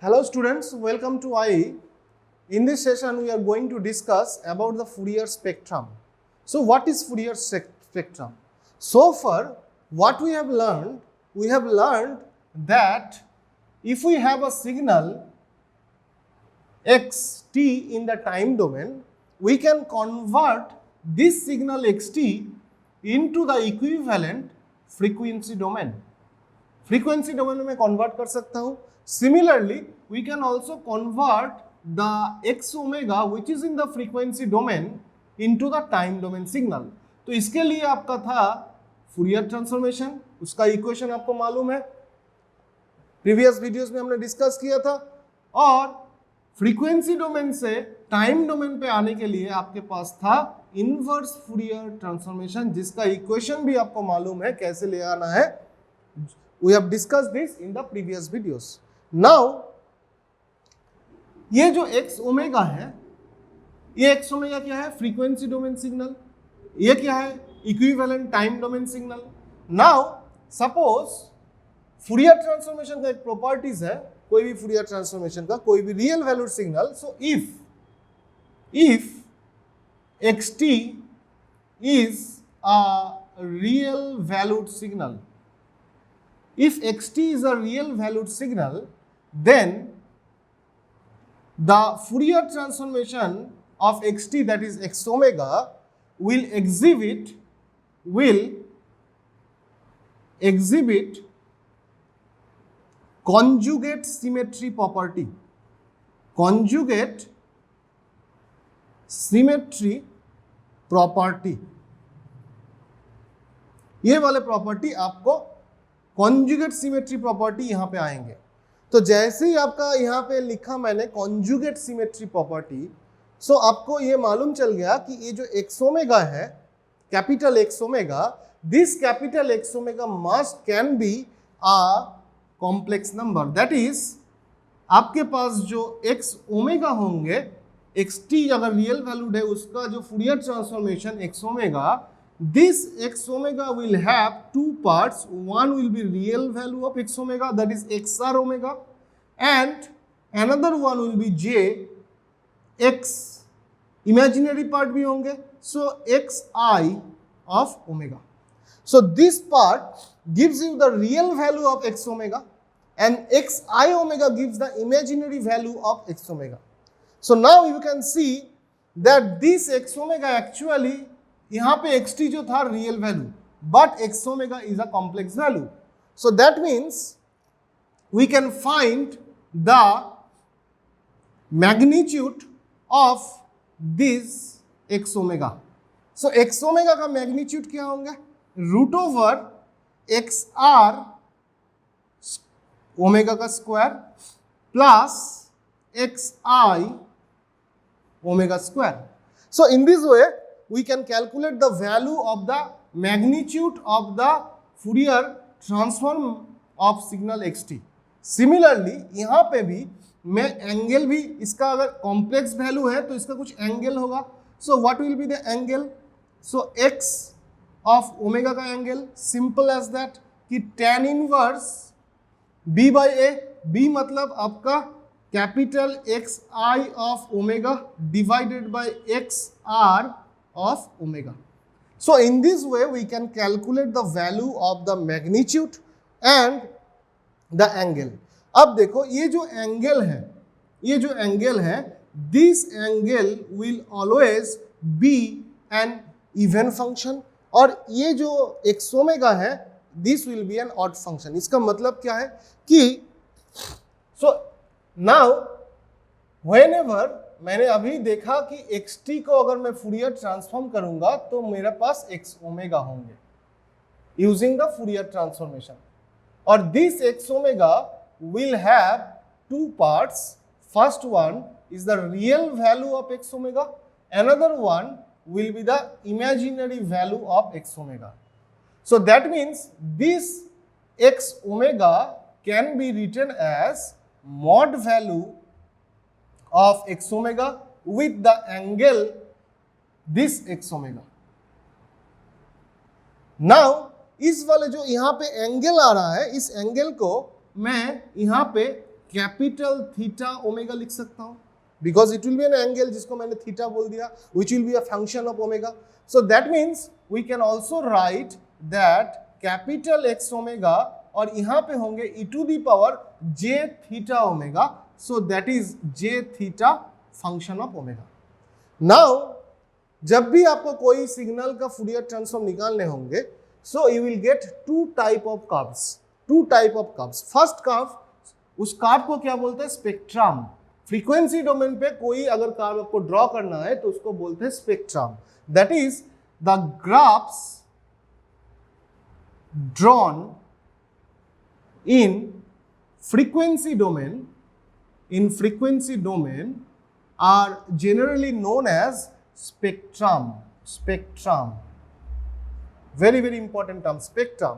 Hello students, welcome to IE. In this session we are going to discuss about the Fourier spectrum. So what is Fourier spectrum? So far what we have learned that if we have a signal xt in the time domain, we can convert this signal xt into the equivalent frequency domain. Frequency domain में convert कर सकता हूँ. Similarly, we can also convert the x omega which is in the frequency domain into the time domain signal. तो इसके लिए आपका था Fourier transformation, उसका इक्वेशन आपको मालूम है, प्रीवियस वीडियोस में हमने डिस्कस किया था. और फ्रीक्वेंसी डोमेन से टाइम डोमेन पे आने के लिए आपके पास था इनवर्स फूरियर ट्रांसफॉर्मेशन, जिसका इक्वेशन भी आपको मालूम है कैसे ले आना है. We have discussed this in the previous videos. Now, ये जो x ओमेगा है, ये x ओमेगा क्या है? Frequency domain signal. ये क्या है? Equivalent time domain signal. Now suppose Fourier transformation का एक प्रॉपर्टीज है, कोई भी फूरियर ट्रांसफॉर्मेशन का, कोई भी real valued signal. So if xt is a real valued signal, if xt is a real valued signal, then the Fourier transformation of xt, that is x omega, will exhibit conjugate symmetry property. Conjugate symmetry property. ये वाले property आपको conjugate symmetry property यहां पे आएंगे. तो जैसे ही आपका यहां पे लिखा मैंने कॉन्जुगेट सिमेट्री प्रॉपर्टी, सो आपको ये मालूम चल गया कि ये जो एक्स ओमेगा है, capital X omega, this capital X omega must can be a complex number. That is आपके पास जो एक्स ओमेगा होंगे, एक्स टी अगर रियल वैल्यूड है, उसका जो Fourier transformation x omega, this x omega will have two parts. One will be real value of x omega, that is xr omega, and another one will be j x imaginary part भी होंगे, so xi of omega. So this part gives you the real value of x omega and xi omega gives the imaginary value of x omega. So now you can see that this x omega actually, यहाँ पे xt जो था real value, but x omega is a complex value. So that means we can find the magnitude of this x omega. So x omega का magnitude क्या होंगे? Root over x R omega का square plus x I omega square. So in this way we can calculate the value of the magnitude of the Fourier transform of signal xt. Similarly यहाँ पे भी मैं angle भी, इसका अगर complex value है तो इसका कुछ एंगल होगा. So what will be the angle? So x of omega का एंगल सिंपल एज दैट कि tan inverse b by a. b मतलब आपका capital X I of omega divided by X R of omega. So in this way we can calculate the value of the magnitude and the angle. अब देखो ये जो angle है, this angle will always be an even function, और ये जो x omega है, this will be an odd function. इसका मतलब क्या है कि so now whenever मैंने अभी देखा कि xt को अगर मैं फूरियर ट्रांसफॉर्म करूंगा तो मेरे पास x ओमेगा होंगे यूजिंग द फूरियर ट्रांसफॉर्मेशन, और this x omega will have two parts. First one is the real value of x omega, another one will be the imaginary value of x omega. So that means this x omega can be written as mod value of x omega with the angle this x omega. Now इस वाले जो यहाँ पे angle आ रहा है, इस angle को मैं यहाँ पे कैपिटल थीटा ओमेगा लिख सकता हूं, because it will be an angle जिसको मैंने थीटा बोल दिया, which will be a function of omega. So that means we can also write that capital X omega और यहां पे होंगे e to the power j theta omega. So that is j theta function of omega. Now जब भी आपको कोई signal का Fourier transform निकालने होंगे, so you will get two type of curves. First curve, उस कर्व को क्या बोलते हैं? स्पेक्ट्रम. फ्रीक्वेंसी डोमेन पे कोई अगर कर्व आपको ड्रॉ करना है तो उसको बोलते हैं spectrum. That is the graphs drawn in frequency domain are generally known as spectrum. Very very important term, spectrum.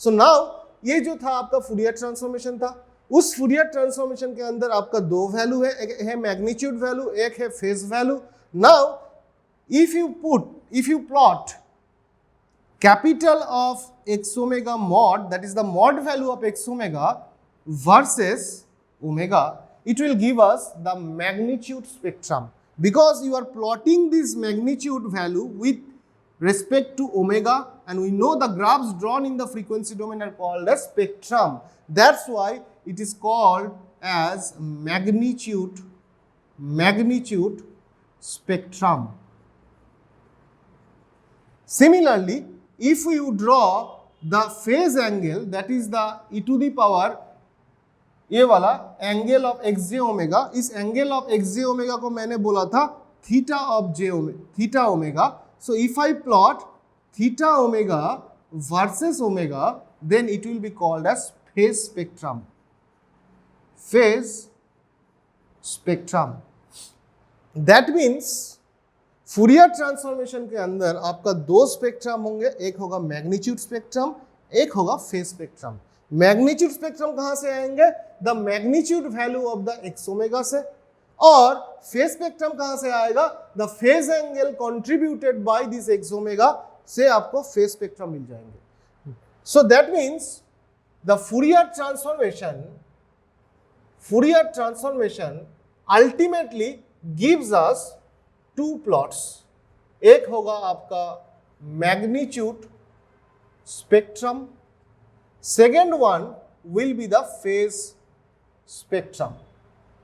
So now ये जो था आपका फूरियर ट्रांसफॉर्मेशन था. उस फूरियर ट्रांसफॉर्मेशन के अंदर आपका दो वैल्यू है, एक है मैग्नीट्यूड वैल्यू, एक है phase value. Now if you plot capital of x omega mod, that is the mod value of x omega versus omega, it will give us the magnitude spectrum, because you are plotting this magnitude value with respect to omega, and we know the graphs drawn in the frequency domain are called as spectrum. That's why it is called as magnitude spectrum. Similarly, if you draw the phase angle, that is the e to the power ये वाला angle of x j omega, इस angle of x j omega को मैंने बोला था theta omega. So if I plot theta omega versus omega, then it will be called as phase spectrum. That means Fourier transformation के अंदर आपका दो spectrum होंगे, एक होगा मैग्नीट्यूड स्पेक्ट्रम, एक होगा फेज स्पेक्ट्रम. मैग्नीट्यूड स्पेक्ट्रम कहां से आएंगे? The magnitude value of the X omega से. और फेज स्पेक्ट्रम कहां से आएगा? The phase angle contributed by this X omega से आपको फेज स्पेक्ट्रम मिल जाएंगे. So that means the Fourier transformation ultimately gives us two plots. एक होगा आपका magnitude spectrum, second one will be the phase spectrum.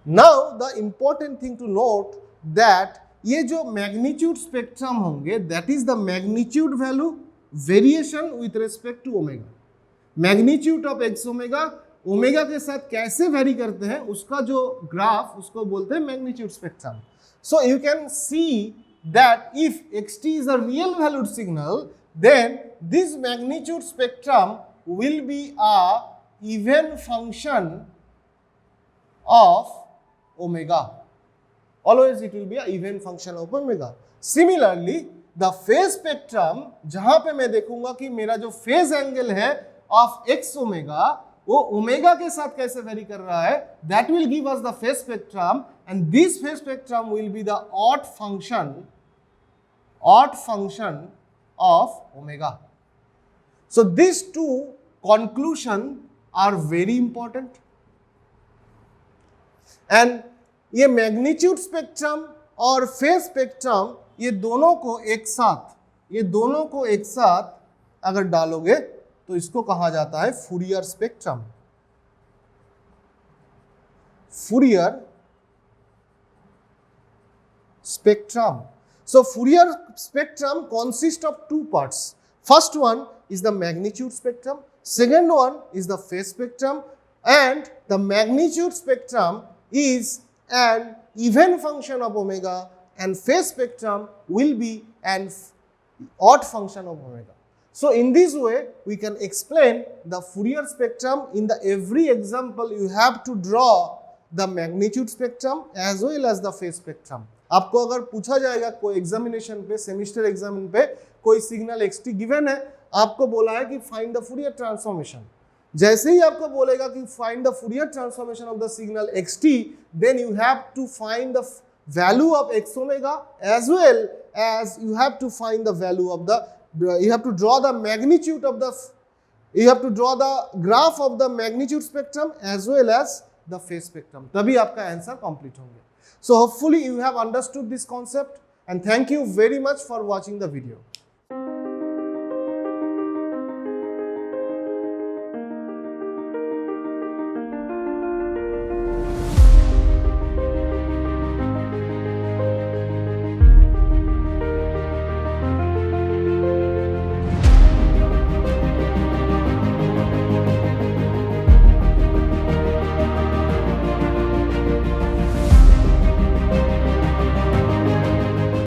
Now the important thing to note that ये जो magnitude spectrum होंगे, that is the magnitude value variation with respect to omega. Magnitude of x omega omega के साथ कैसे vary करते हैं उसका जो ग्राफ उसको बोलते हैं magnitude spectrum. So you can see that if xt is a real valued signal, then this magnitude spectrum will be a even function of omega. Always it will be a even function of omega. Similarly, the phase spectrum, जहां पे मैं देखूंगा कि मेरा जो phase angle है of x omega, वो omega के साथ कैसे वेरी कर रहा है, that will give us the phase spectrum, and this phase spectrum will be the odd function of omega. So these two conclusions are very important. And ये magnitude spectrum और phase spectrum ये दोनों को एक साथ अगर डालोगे तो इसको कहा जाता है Fourier spectrum. So Fourier spectrum consists of two parts. First one is the magnitude spectrum, second one is the phase spectrum, and the magnitude spectrum is an even function of omega and phase spectrum will be an odd function of omega. So in this way we can explain the Fourier spectrum. In the every example you have to draw the magnitude spectrum as well as the phase spectrum. आपको अगर पूछा जाएगा कोई examination पे, semester exam पे, कोई signal xt given है, आपको बोला है कि फाइंड द फूरियर ट्रांसफॉर्मेशन. जैसे ही आपको बोलेगा कि find the Fourier transformation of the signal xt, then you have to find the value of x omega as well as you have to find the value of the, you have to draw the magnitude of the, you have to draw the graph of the magnitude spectrum as well as the phase spectrum, तभी आपका answer complete होंगे. So hopefully you have understood this concept and thank you very much for watching the video.